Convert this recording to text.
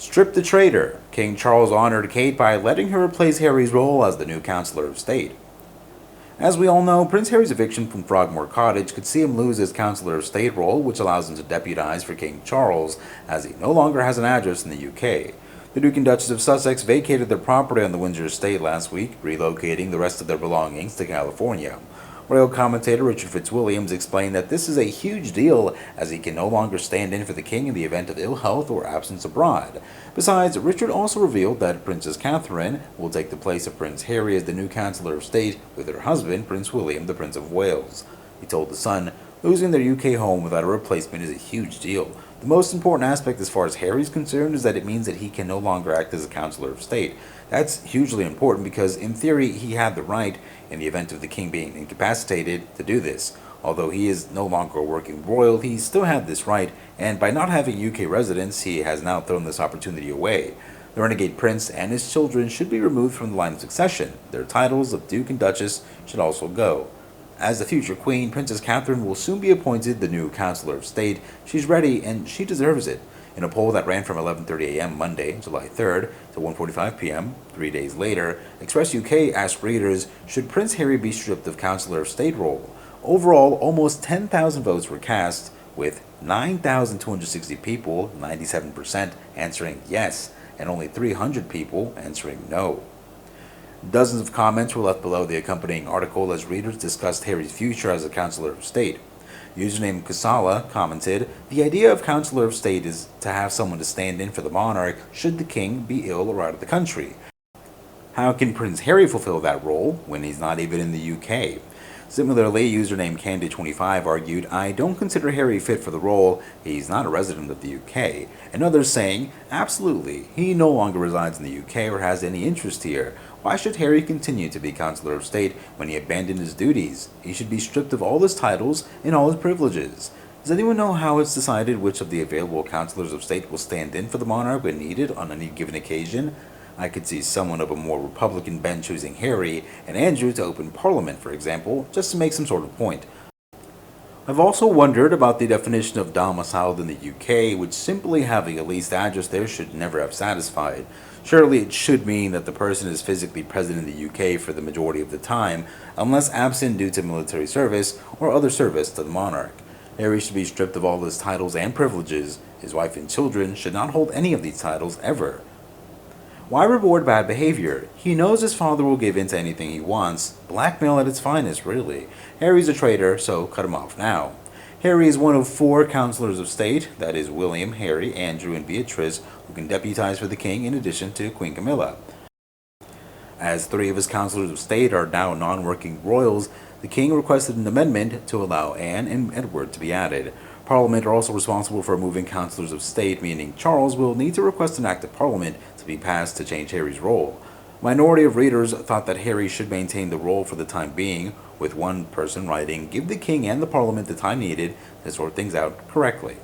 Strip the traitor. King Charles honored Kate by letting her replace Harry's role as the new Counsellor of State. As we all know, Prince Harry's eviction from Frogmore Cottage could see him lose his Counsellor of State role, which allows him to deputise for King Charles, as he no longer has an address in the UK. The Duke and Duchess of Sussex vacated their property on the Windsor Estate last week, relocating the rest of their belongings to California. Royal commentator Richard Fitzwilliams explained that this is a huge deal, as he can no longer stand in for the king in the event of ill health or absence abroad. Besides, Richard also revealed that Princess Catherine will take the place of Prince Harry as the new Counsellor of State with her husband, Prince William, the Prince of Wales. He told The Sun, "Losing their UK home without a replacement is a huge deal. The most important aspect as far as Harry's concerned is that it means that he can no longer act as a Counsellor of State. That's hugely important because, in theory, he had the right, in the event of the king being incapacitated, to do this. Although he is no longer a working royal, he still had this right, and by not having UK residence, he has now thrown this opportunity away. The renegade prince and his children should be removed from the line of succession. Their titles of Duke and Duchess should also go. As the future queen, Princess Catherine will soon be appointed the new Counsellor of State. She's ready, and she deserves it." In a poll that ran from 11:30 a.m. Monday, July 3rd, to 1:45 p.m., 3 days later, Express UK asked readers, should Prince Harry be stripped of Counsellor of State role? Overall, almost 10,000 votes were cast, with 9,260 people, 97%, answering yes, and only 300 people answering no. Dozens of comments were left below the accompanying article as readers discussed Harry's future as a Counsellor of State. Username Kusala commented, "The idea of Counsellor of State is to have someone to stand in for the monarch should the king be ill or out of the country. How can Prince Harry fulfill that role when he's not even in the UK?" Similarly, username Candy25 argued, "I don't consider Harry fit for the role, he's not a resident of the UK." And others saying, "Absolutely, he no longer resides in the UK or has any interest here. Why should Harry continue to be Counsellor of State when he abandoned his duties? He should be stripped of all his titles and all his privileges." Does anyone know how it's decided which of the available Counsellors of State will stand in for the monarch when needed on any given occasion? I could see someone of a more Republican bent choosing Harry and Andrew to open Parliament, for example, just to make some sort of point. I've also wondered about the definition of domiciled in the UK, which simply having a leased address there should never have satisfied. Surely it should mean that the person is physically present in the UK for the majority of the time, unless absent due to military service or other service to the monarch. Harry should be stripped of all his titles and privileges. His wife and children should not hold any of these titles ever. Why reward bad behavior? He knows his father will give in to anything he wants. Blackmail at its finest, really. Harry's a traitor, so cut him off now. Harry is one of 4 Counsellors of State, that is William, Harry, Andrew, and Beatrice, who can deputise for the king in addition to Queen Camilla. As 3 of his Counsellors of State are now non-working royals, the king requested an amendment to allow Anne and Edward to be added. Parliament are also responsible for removing Counsellors of State, meaning Charles will need to request an act of Parliament to be passed to change Harry's role. A minority of readers thought that Harry should maintain the role for the time being, with one person writing, "Give the king and the Parliament the time needed to sort things out correctly."